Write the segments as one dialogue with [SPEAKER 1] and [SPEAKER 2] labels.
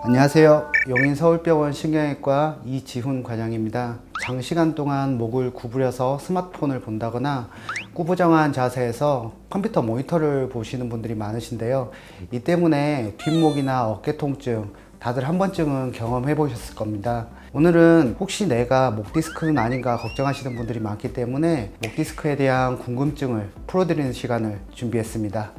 [SPEAKER 1] 안녕하세요. 용인서울병원 신경외과 이지훈 과장입니다. 장시간 동안 목을 구부려서 스마트폰을 본다거나 구부정한 자세에서 컴퓨터 모니터를 보시는 분들이 많으신데요. 이 때문에 뒷목이나 어깨 통증 다들 한 번쯤은 경험해 보셨을 겁니다. 오늘은 혹시 내가 목 디스크는 아닌가 걱정하시는 분들이 많기 때문에 목 디스크에 대한 궁금증을 풀어드리는 시간을 준비했습니다.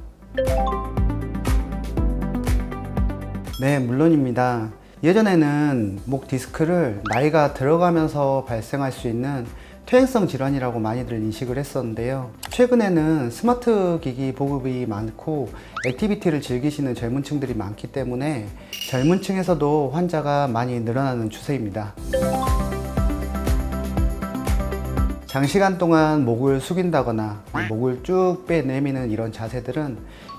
[SPEAKER 1] 네, 물론입니다. 예전에는 목 디스크를 나이가 들어가면서 발생할 수 있는 퇴행성 질환이라고 많이들 인식을 했었는데요. 최근에는 스마트 기기 보급이 많고 액티비티를 즐기시는 젊은 층들이 많기 때문에 젊은 층에서도 환자가 많이 늘어나는 추세입니다. 장시간 동안 목을 숙인다거나 목을 쭉 빼내미는 이런 자세들은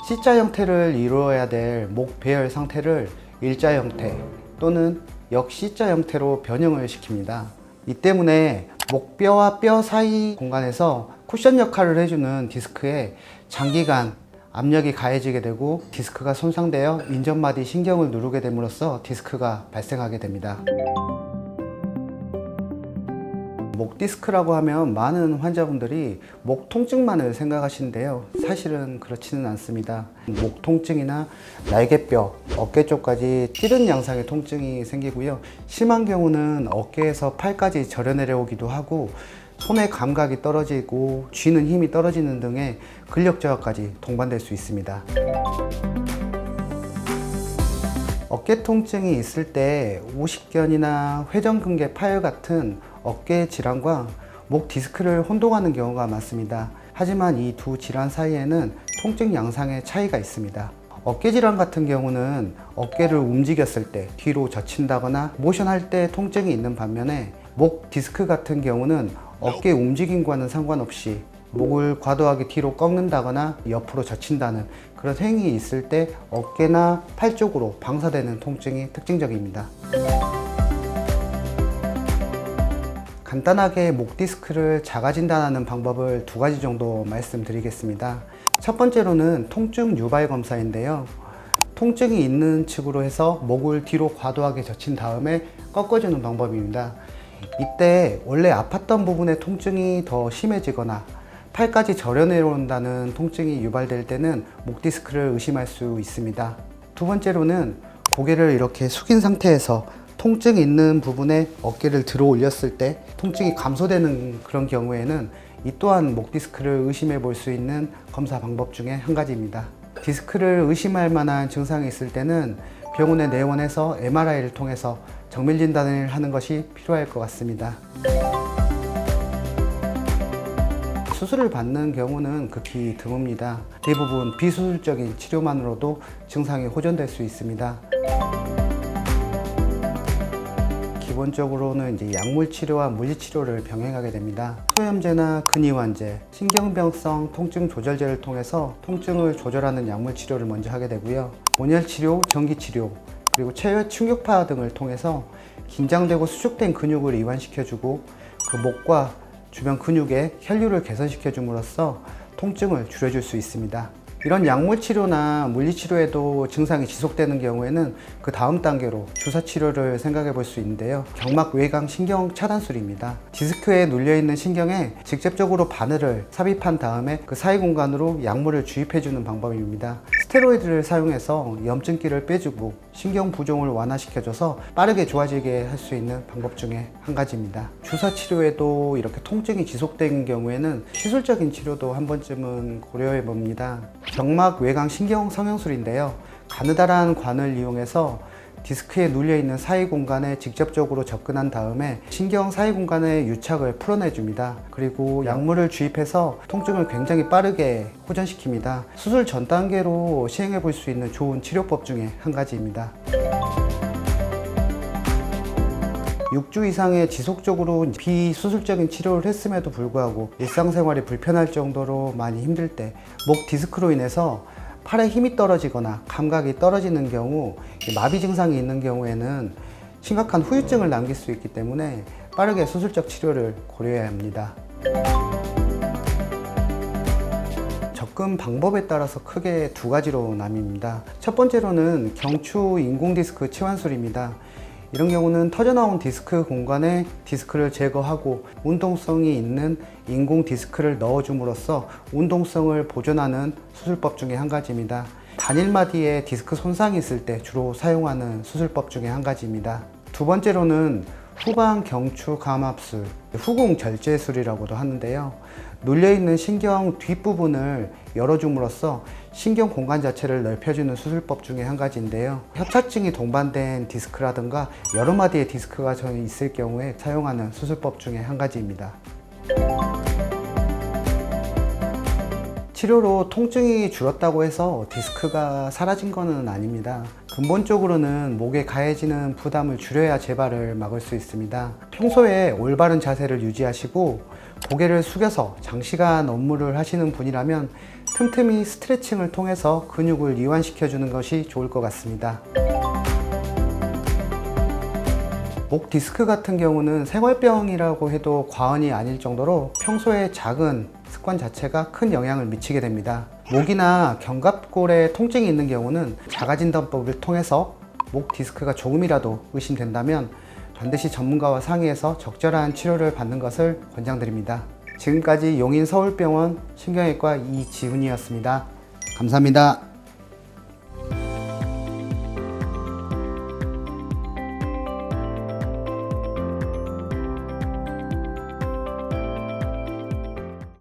[SPEAKER 1] C자 형태를 이루어야 될 목 배열 상태를 일자 형태 또는 역C자 형태로 변형을 시킵니다. 이 때문에 목뼈와 뼈 사이 공간에서 쿠션 역할을 해주는 디스크에 장기간 압력이 가해지게 되고 디스크가 손상되어 인접마디 신경을 누르게 됨으로써 디스크가 발생하게 됩니다. 목 디스크라고 하면 많은 환자분들이 목 통증만을 생각하시는데요. 사실은 그렇지는 않습니다. 목 통증이나 날개뼈, 어깨 쪽까지 찌른 양상의 통증이 생기고요. 심한 경우는 어깨에서 팔까지 절여 내려오기도 하고 손의 감각이 떨어지고 쥐는 힘이 떨어지는 등의 근력 저하까지 동반될 수 있습니다. 어깨 통증이 있을 때 오십견이나 회전근개 파열 같은 어깨 질환과 목 디스크를 혼동하는 경우가 많습니다. 하지만 이 두 질환 사이에는 통증 양상의 차이가 있습니다. 어깨 질환 같은 경우는 어깨를 움직였을 때 뒤로 젖힌다거나 모션할 때 통증이 있는 반면에 목 디스크 같은 경우는 어깨 움직임과는 상관없이 목을 과도하게 뒤로 꺾는다거나 옆으로 젖힌다는 그런 행위 있을 때 어깨나 팔 쪽으로 방사되는 통증이 특징적입니다. 간단하게 목 디스크를 자가 진단하는 방법을 두 가지 정도 말씀드리겠습니다. 첫 번째로는 통증 유발 검사인데요. 통증이 있는 측으로 해서 목을 뒤로 과도하게 젖힌 다음에 꺾어주는 방법입니다. 이때 원래 아팠던 부분의 통증이 더 심해지거나 팔까지 절여 내려온다는 통증이 유발될 때는 목 디스크를 의심할 수 있습니다. 두 번째로는 고개를 이렇게 숙인 상태에서 통증이 있는 부분에 어깨를 들어 올렸을 때 통증이 감소되는 그런 경우에는 이 또한 목 디스크를 의심해 볼 수 있는 검사 방법 중에 한 가지입니다. 디스크를 의심할 만한 증상이 있을 때는 병원에 내원해서 MRI를 통해서 정밀 진단을 하는 것이 필요할 것 같습니다. 수술을 받는 경우는 극히 드뭅니다. 대부분 비수술적인 치료만으로도 증상이 호전될 수 있습니다. 기본적으로는 이제 약물 치료와 물리 치료를 병행하게 됩니다. 소염제나 근이완제, 신경병성 통증 조절제를 통해서 통증을 조절하는 약물 치료를 먼저 하게 되고요. 온열 치료, 전기 치료, 그리고 체열 충격파 등을 통해서 긴장되고 수축된 근육을 이완시켜주고 그 목과 주변 근육의 혈류를 개선시켜 줌으로써 통증을 줄여줄 수 있습니다. 이런 약물 치료나 물리 치료에도 증상이 지속되는 경우에는 그 다음 단계로 주사 치료를 생각해 볼 수 있는데요. 경막 외곽 신경 차단술입니다. 디스크에 눌려 있는 신경에 직접적으로 바늘을 삽입한 다음에 그 사이 공간으로 약물을 주입해 주는 방법입니다. 스테로이드를 사용해서 염증기를 빼주고 신경 부종을 완화시켜줘서 빠르게 좋아지게 할 수 있는 방법 중에 한 가지입니다. 주사 치료에도 이렇게 통증이 지속된 경우에는 시술적인 치료도 한 번쯤은 고려해 봅니다. 경막 외곽 신경 성형술인데요. 가느다란 관을 이용해서 디스크에 눌려 있는 사이 공간에 직접적으로 접근한 다음에 신경 사이 공간의 유착을 풀어내 줍니다. 그리고 약물을 주입해서 통증을 굉장히 빠르게 호전시킵니다. 수술 전 단계로 시행해 볼 수 있는 좋은 치료법 중에 한 가지입니다. 6주 이상의 지속적으로 비수술적인 치료를 했음에도 불구하고 일상생활이 불편할 정도로 많이 힘들 때 목 디스크로 인해서 팔에 힘이 떨어지거나 감각이 떨어지는 경우 마비 증상이 있는 경우에는 심각한 후유증을 남길 수 있기 때문에 빠르게 수술적 치료를 고려해야 합니다. 접근 방법에 따라서 크게 두 가지로 나뉩니다. 첫 번째로는 경추 인공 디스크 치환술입니다. 이런 경우는 터져나온 디스크 공간에 디스크를 제거하고 운동성이 있는 인공 디스크를 넣어줌으로써 운동성을 보존하는 수술법 중에 한 가지입니다. 단일마디에 디스크 손상이 있을 때 주로 사용하는 수술법 중에 한 가지입니다. 두 번째로는 후방 경추 감압술, 후궁 절제술이라고도 하는데요. 눌려있는 신경 뒷부분을 열어줌으로써 신경 공간 자체를 넓혀주는 수술법 중에 한 가지인데요. 협착증이 동반된 디스크라든가 여러 마디의 디스크가 있을 경우에 사용하는 수술법 중에 한 가지입니다. 치료로 통증이 줄었다고 해서 디스크가 사라진 것은 아닙니다. 근본적으로는 목에 가해지는 부담을 줄여야 재발을 막을 수 있습니다. 평소에 올바른 자세를 유지하시고 고개를 숙여서 장시간 업무를 하시는 분이라면 틈틈이 스트레칭을 통해서 근육을 이완시켜 주는 것이 좋을 것 같습니다. 목 디스크 같은 경우는 생활병이라고 해도 과언이 아닐 정도로 평소에 작은 습관 자체가 큰 영향을 미치게 됩니다. 목이나 견갑골에 통증이 있는 경우는 자가진단법을 통해서 목 디스크가 조금이라도 의심된다면 반드시 전문가와 상의해서 적절한 치료를 받는 것을 권장드립니다. 지금까지 용인 서울병원 신경외과 이지훈이었습니다. 감사합니다.